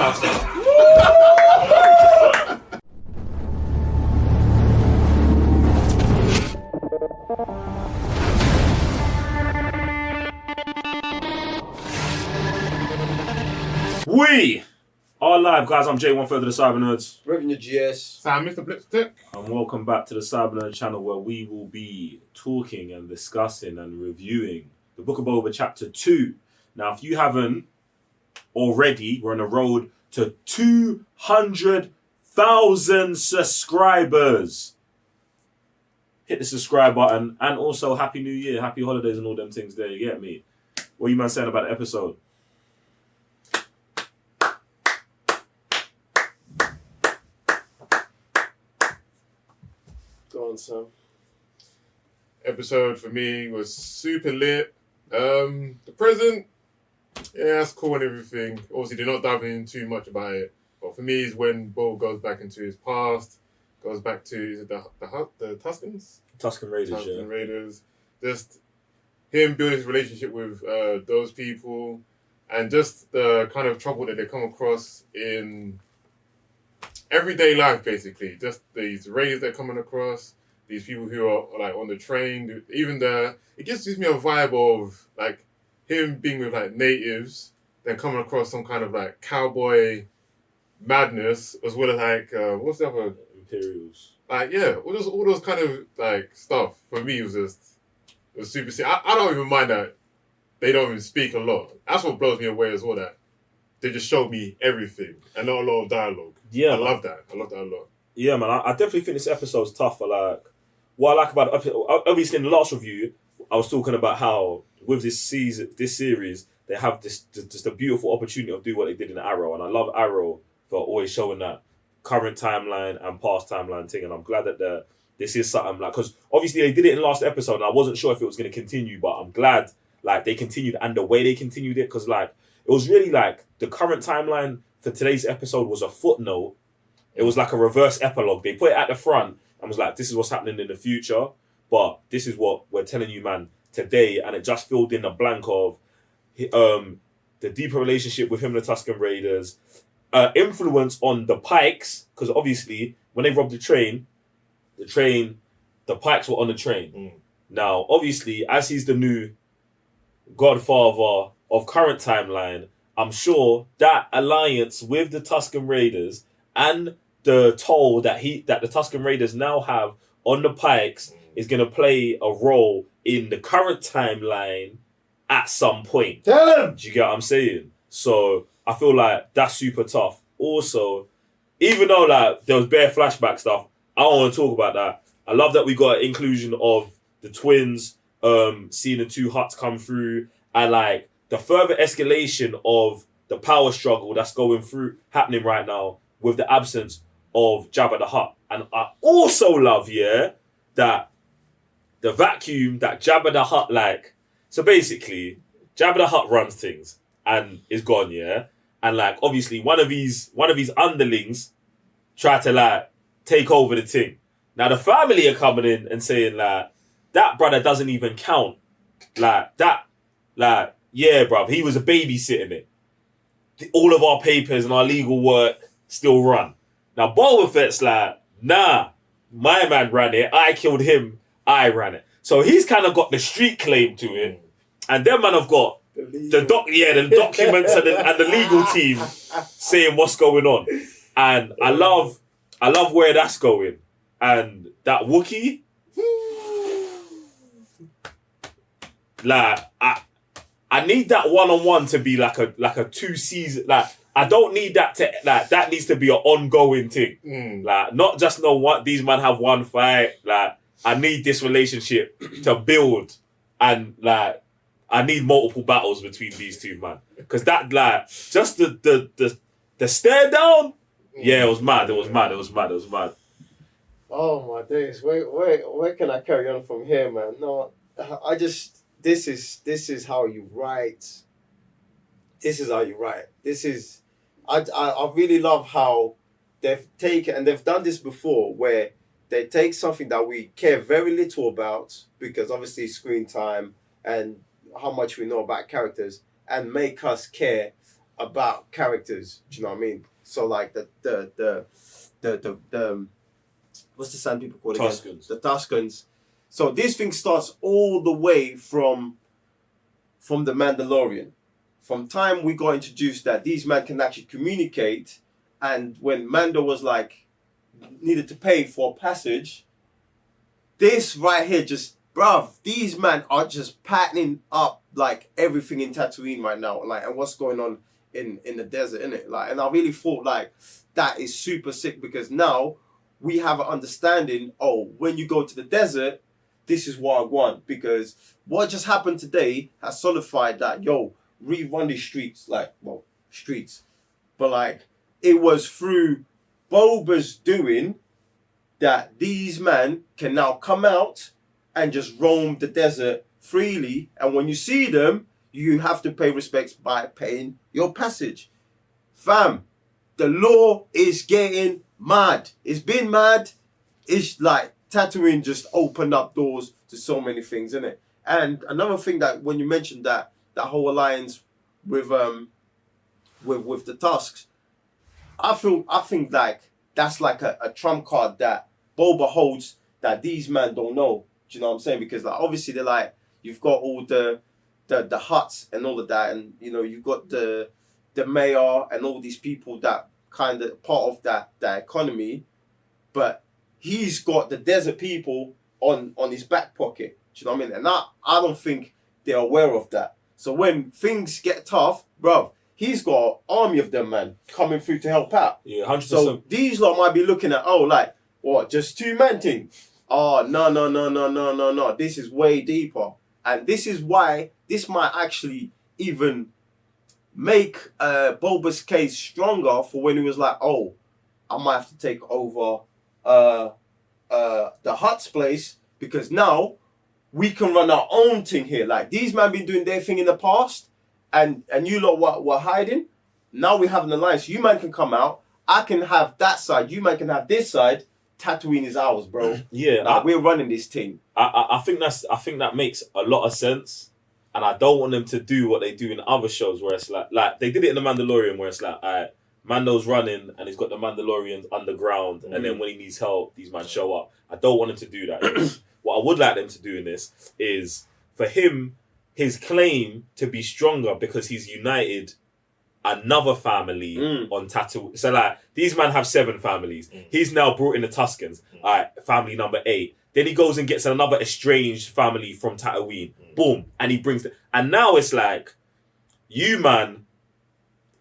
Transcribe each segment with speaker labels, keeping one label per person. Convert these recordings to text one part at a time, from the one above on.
Speaker 1: shout out. We are live, guys. I'm Jay, one third of the Cyber Nerds.
Speaker 2: Revenue GS.
Speaker 1: Sam, Mr. Blipstick.
Speaker 3: And welcome back to the Cyber Nerd channel, where we will be talking and discussing and reviewing the Book of Boba Chapter 2. Now, if you haven't already, we're on the road to 200,000 subscribers. Hit the subscribe button, and also Happy New Year, Happy Holidays and all them things there, you get me? What are you man saying about the episode?
Speaker 2: Go on, Sam.
Speaker 1: Episode for me was super lit. The present, yeah, that's cool and everything. Obviously, they're not diving in too much about it. But for me, is when Bo goes back into his past, goes back to, is it the Tuskens?
Speaker 3: Tuscan Raiders,
Speaker 1: Tuscan Raiders. Just him building his relationship with those people, and just the kind of trouble that they come across in everyday life, basically. Just these raiders that are coming across, these people who are like on the train, even it just gives me a vibe of like him being with like natives, then coming across some kind of like cowboy madness, as well as like what's the other
Speaker 3: Imperials.
Speaker 1: like, yeah, all those kind of like stuff. For me, it was super sick. I don't even mind that they don't even speak a lot. That's what blows me away as well, that they just show me everything and not a lot of dialogue.
Speaker 3: Yeah,
Speaker 1: I love that a lot.
Speaker 3: Yeah, man, I definitely think this episode's tough. For like, what I like about the episode, obviously in the last review, I was talking about how with this series, they have this just a beautiful opportunity of doing what they did in Arrow, and I love Arrow for always showing that current timeline and past timeline thing, and I'm glad that this is something like, because obviously they did it in the last episode, and I wasn't sure if it was going to continue, but I'm glad like they continued, and the way they continued it, because like it was really like the current timeline for today's episode was a footnote. It was like a reverse epilogue. They put it at the front and was like, this is what's happening in the future, but this is what we're telling you, man, today. And it just filled in the blank of the deeper relationship with him and the Tuscan Raiders, influence on the Pikes, because obviously when they robbed the Pikes were on the train. Now, obviously, as he's the new godfather of current timeline, I'm sure that alliance with the Tuscan Raiders and the toll that the Tuscan Raiders now have on the Pikes is going to play a role in the current timeline at some point.
Speaker 2: Tell him!
Speaker 3: Do you get what I'm saying? So I feel like that's super tough. Also, even though like there was bare flashback stuff, I don't want to talk about that. I love that we got an inclusion of the twins, seeing the two Hutts come through, and like the further escalation of the power struggle that's happening right now with the absence of Jabba the Hutt. And I also love, that the vacuum that Jabba the Hutt like. So basically, Jabba the Hutt runs things and is gone, and like obviously one of these underlings tried to like take over the thing. Now the family are coming in and saying like that brother doesn't even count. Yeah, bruv, he was a babysitting it. All of our papers and our legal work still run. Now Boba Fett's like, nah, my man ran it. I killed him. I ran it. So he's kind of got the street claim to it, and them man have got the documents and the legal team saying what's going on. And I love where that's going. And that Wookiee, like I need that one-on-one to be like a 2 season. Like I don't need that to like that needs to be an ongoing thing. Like not just know what these men have one fight. Like I need this relationship to build, and like I need multiple battles between these two, man. Because that like just the stare down. Yeah, it was mad. It was mad.
Speaker 2: Oh my days! Where can I carry on from here, man? No, I just this is how you write. This is how you write. I really love how they've taken, and they've done this before, where they take something that we care very little about, because obviously screen time and how much we know about characters, and make us care about characters. Do you know what I mean? So like the what's the Sand people called again?
Speaker 3: Tuskens.
Speaker 2: The Tuskens. So this thing starts all the way from the Mandalorian. From time we got introduced that these men can actually communicate, and when Mando was like needed to pay for passage, this right here just, bruv, these men are just patterning up like everything in Tatooine right now, like, and what's going on in the desert, innit? Like, and I really thought like that is super sick, because now we have an understanding, oh, when you go to the desert, this is what I want, because what just happened today has solidified that, yo, rerun these streets, like, well, streets, but like, it was through Boba's doing that these men can now come out and just roam the desert freely, and when you see them, you have to pay respects by paying your passage. Fam, the law is getting mad. It's been mad. It's like Tatooine just opened up doors to so many things, innit? And another thing that when you mentioned that whole alliance with the Tusks, I think like that's like a trump card that Boba holds that these men don't know. Do you know what I'm saying? Because like obviously they're like, you've got all the huts and all of that, and you know you've got the mayor and all these people that kind of part of that economy, but he's got the desert people on his back pocket. Do you know what I mean? And I don't think they're aware of that. So when things get tough, bruv, he's got an army of them, man, coming through to help out.
Speaker 3: Yeah, 100%.
Speaker 2: So these lot might be looking at, oh, like, what, just 2-man thing? Oh, no. This is way deeper. And this is why this might actually even make Boba's case stronger for when he was like, oh, I might have to take over the Hutt's place, because now we can run our own thing here. Like, these men been doing their thing in the past, and you lot were hiding. Now we have an alliance. You man can come out. I can have that side. You man can have this side. Tatooine is ours, bro.
Speaker 3: Yeah,
Speaker 2: like, we're running this team.
Speaker 3: I think that makes a lot of sense, and I don't want them to do what they do in other shows where it's like they did it in The Mandalorian, where it's like, Mando's running and he's got the Mandalorians underground, and then when he needs help, these men show up. I don't want him to do that. What I would like them to do in this is for him, his claim to be stronger because he's united another family on Tatooine. So like these men have 7 families. He's now brought in the Tuskens. Family number 8. Then he goes and gets another estranged family from Tatooine. Boom, and he brings them. And now it's like, you man,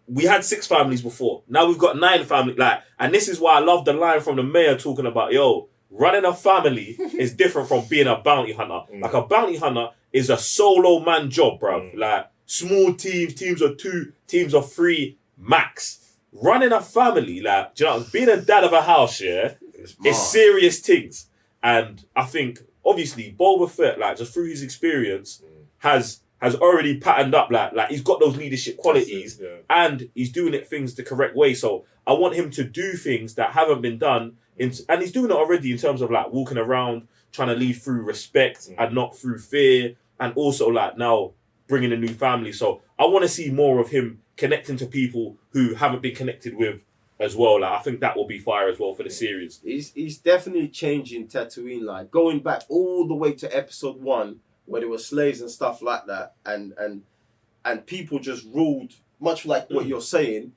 Speaker 3: we had 6 families before. Now we've got 9 families. Like, and this is why I love the line from the mayor talking about, yo, running a family is different from being a bounty hunter. Like, a bounty hunter is a solo man job, bruv. Like, small teams of 2, teams of 3, max. Running a family, like, do you know, being a dad of a house, yeah, it's serious things. And I think, obviously, Boba Fett, like, just through his experience, has already patterned up, like he's got those leadership qualities, and he's doing things the correct way. So I want him to do things that haven't been done, and he's doing it already in terms of like walking around, trying to lead through respect and not through fear, and also like now bringing a new family. So I want to see more of him connecting to people who haven't been connected with as well. Like, I think that will be fire as well for the series.
Speaker 2: He's definitely changing Tatooine, like going back all the way to episode 1, where there were slaves and stuff like that, and people just ruled, much like what you're saying,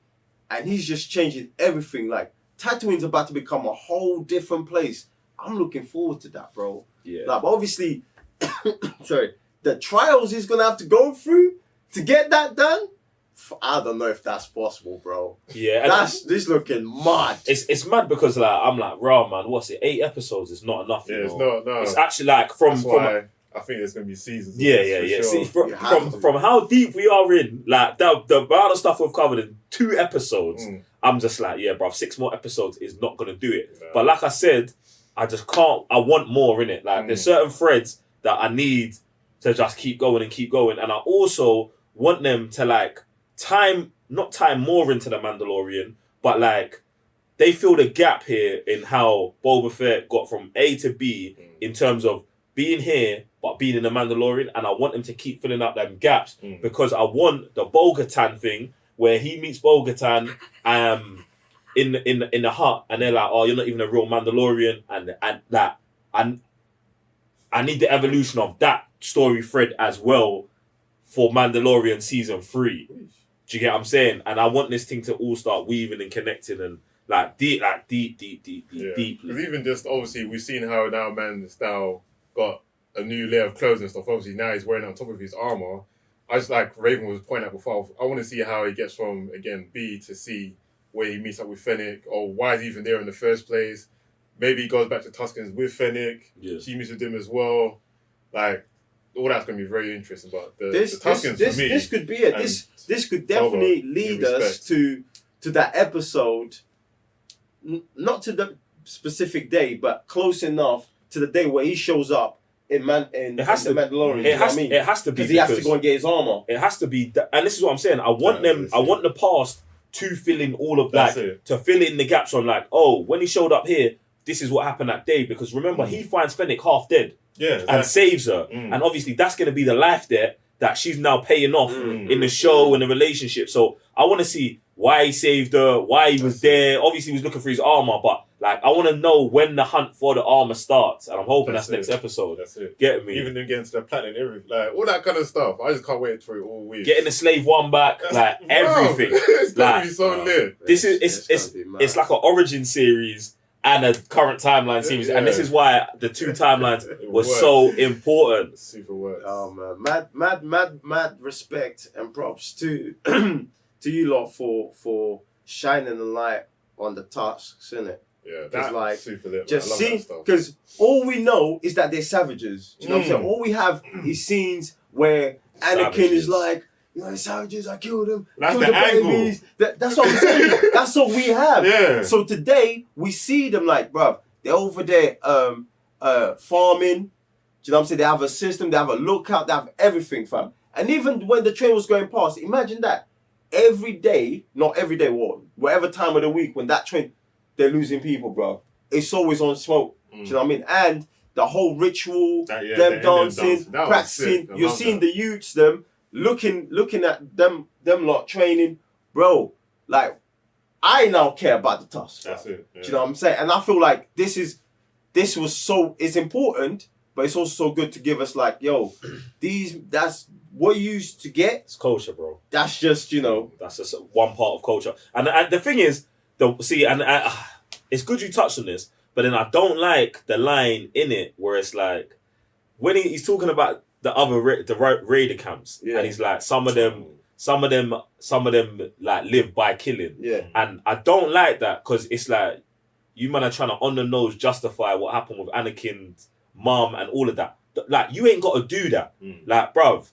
Speaker 2: and he's just changing everything. Like, Tatooine's about to become a whole different place. I'm looking forward to that, bro.
Speaker 3: Yeah.
Speaker 2: Like, but obviously, sorry, the trials he's gonna have to go through to get that done, I don't know if that's possible, bro.
Speaker 3: Yeah,
Speaker 2: this looking mad.
Speaker 3: It's mad because like I'm like, raw man, what's it? 8 episodes is not enough.
Speaker 1: Yeah,
Speaker 3: you
Speaker 1: it's
Speaker 3: know?
Speaker 1: not. No,
Speaker 3: it's actually like from
Speaker 1: I think there's gonna be seasons.
Speaker 3: Yeah.
Speaker 1: Sure.
Speaker 3: See, from how deep we are in, like the amount of stuff we've covered in 2 episodes, I'm just like, yeah, bro, 6 more episodes is not gonna do it. No. But like I said, I just can't. I want more in it. Like there's certain threads that I need to just keep going, and I also want them to like not time more into the Mandalorian, but like they fill the gap here in how Boba Fett got from A to B in terms of being here but being in the Mandalorian, and I want them to keep filling up them gaps because I want the Bo-Katan thing where he meets Bo-Katan in the hut, and they're like, "Oh, you're not even a real Mandalorian," and that, and I need the evolution of that story thread as well for Mandalorian season 3. Do you get what I'm saying? And I want this thing to all start weaving and connecting and deep.
Speaker 1: Because even just obviously we've seen how now Man's now got a new layer of clothes and stuff. Obviously now he's wearing on top of his armor. I just like Raven was pointing out before. I want to see how he gets from again B to C, where he meets up with Fennec, or why he's even there in the first place. Maybe he goes back to Tuskens with Fennec.
Speaker 3: Yes.
Speaker 1: She meets with him as well. Like all that's going to be very interesting. But the Tuskens for me,
Speaker 2: this could be it. This could definitely lead us to that episode. Not to the specific day, but close enough to the day where he shows up in the Mandalorian.
Speaker 3: It has to be
Speaker 2: because he has to go and get his armor.
Speaker 3: It has to be, and this is what I'm saying. I want the past to fill in all of that, to fill in the gaps on like, oh, when he showed up here, this is what happened that day. Because remember, he finds Fennec half dead, and saves her, and obviously that's going to be the life debt that she's now paying off in the show and the relationship. So I want to see why he saved her, why he was there. Obviously, he was looking for his armor, but like I want to know when the hunt for the armor starts, and I'm hoping that's next episode.
Speaker 1: That's it.
Speaker 3: Get me?
Speaker 1: Even them getting to the planet, and everything, like all that kind of stuff. I just can't wait for it all week.
Speaker 3: Getting the slave one back, like everything.
Speaker 1: It's gonna be so lit.
Speaker 3: This is it's like an origin series and a current timeline series, and this is why the two timelines were so important.
Speaker 1: Super works.
Speaker 2: Oh man, mad respect and props to to you lot for shining the light on the tasks, innit?
Speaker 1: Yeah, that's
Speaker 2: like
Speaker 1: super lit.
Speaker 2: Just
Speaker 1: I love
Speaker 2: see,
Speaker 1: that stuff.
Speaker 2: because all we know is that they're savages. Do you know what I'm saying? All we have is scenes where Anakin is like, you know, savages, I killed them.
Speaker 1: That's
Speaker 2: killed
Speaker 1: the angle.
Speaker 2: babies. That's what I'm saying. That's what we have.
Speaker 1: Yeah.
Speaker 2: So today we see them like, bruv, they're over there farming. Do you know what I'm saying? They have a system, they have a lookout, they have everything, fam. And even when the train was going past, imagine that. Every day, not every day, whatever time of the week, when that train, they're losing people, bro. It's always on smoke. Do you know what I mean? And the whole ritual, them dancing, practicing. You're seeing the youths, them looking at them lot training, bro. Like, I now care about the task.
Speaker 1: That's it. Yeah.
Speaker 2: Do you know what I'm saying? And I feel like it's important, but it's also good to give us like, yo, that's what you used to get.
Speaker 3: It's culture, bro.
Speaker 2: That's just, you know.
Speaker 3: That's just one part of culture. And the thing is, it's good you touched on this, but then I don't like the line in it where it's like, when he's talking about the other raider camps, and he's like, some of them like live by killing.
Speaker 2: Yeah.
Speaker 3: And I don't like that, because it's like, you man are trying to on the nose justify what happened with Anakin's mom and all of that. Like, you ain't got to do that. Like, bruv,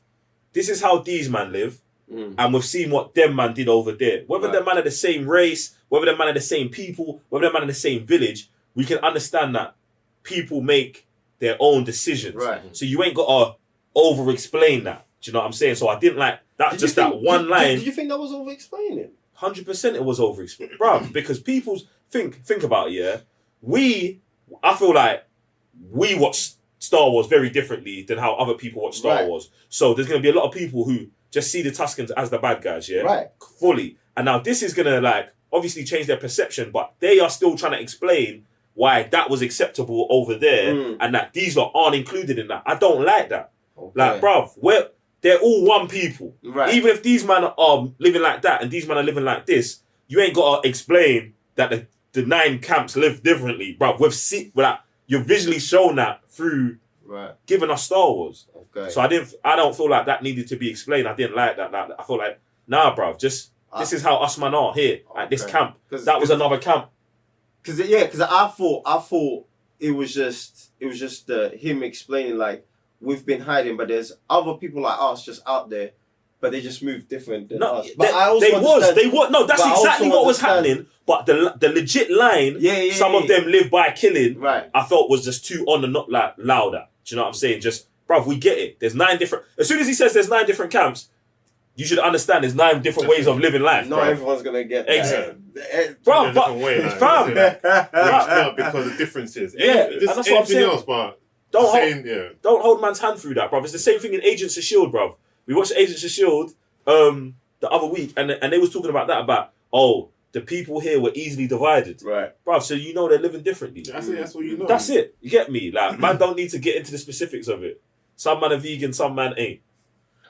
Speaker 3: this is how these man live, and we've seen what them man did over there. Whether them man are the same race, whether them man are the same people, whether them man are the same village, we can understand that people make their own decisions.
Speaker 2: Right.
Speaker 3: So you ain't got to over-explain that. Do you know what I'm saying? So I didn't like that. That one line.
Speaker 2: Did you think that was over-explaining?
Speaker 3: 100% it was over-explaining, bruv. Because people think about it. Yeah, I feel like we watch Star Wars very differently than how other people watch Star Wars. So there's going to be a lot of people who just see the Tuskens as the bad guys, fully. And now this is going to like obviously change their perception, but they are still trying to explain why that was acceptable over there and that these lot aren't included in that. I don't like that. Okay. Like, bruv, they're all one people. Right. Even if these men are living like that and these men are living like this, you ain't got to explain that the 9 camps live differently, bruv. You've visually shown that through giving us Star Wars. Okay. So I don't feel like that needed to be explained. I didn't like that. I feel like, nah, bruv, this is how us man are here at this camp. That was another camp.
Speaker 2: Because I thought it was just him explaining like, we've been hiding, but there's other people like us just out there, but they just move different than us. But
Speaker 3: No, that's exactly what was happening. But the legit line, some of them live by killing. Right. I thought was just too on the not like louder. Do you know what I'm saying? Just, bruv, we get it. There's 9 different. As soon as he says there's 9 different camps, you should understand there's 9 different ways of living life.
Speaker 2: Not everyone's gonna get that.
Speaker 3: Exactly. Bro, but fam,
Speaker 1: not because of differences.
Speaker 3: Yeah, and that's what I'm saying.
Speaker 1: Else, but
Speaker 3: don't hold man's hand through that, bruv. It's the same thing in Agents of S.H.I.E.L.D., bruv. We watched Agents of S.H.I.E.L.D., the other week, and they was talking about that, the people here were easily divided.
Speaker 2: Right.
Speaker 3: Bruv, so you know they're living differently.
Speaker 1: That's it. That's what you know.
Speaker 3: That's it. You get me? Like, man don't need to get into the specifics of it. Some man are vegan, some man ain't.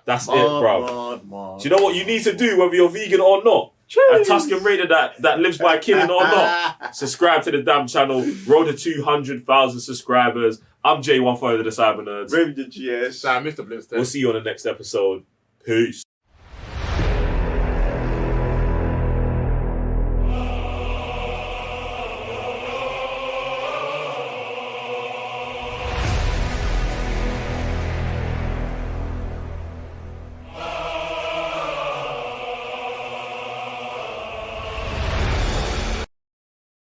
Speaker 3: That's it, bruv. Do you know what you need to do, whether you're vegan or not? A Tuscan Raider that lives by killing or not. Subscribe to the damn channel. Road to 200,000 subscribers. I'm J1 Fire the Cyber Nerds.
Speaker 2: Raven the GS.
Speaker 1: Mr. Blimpster.
Speaker 3: We'll see you on the next episode. Peace.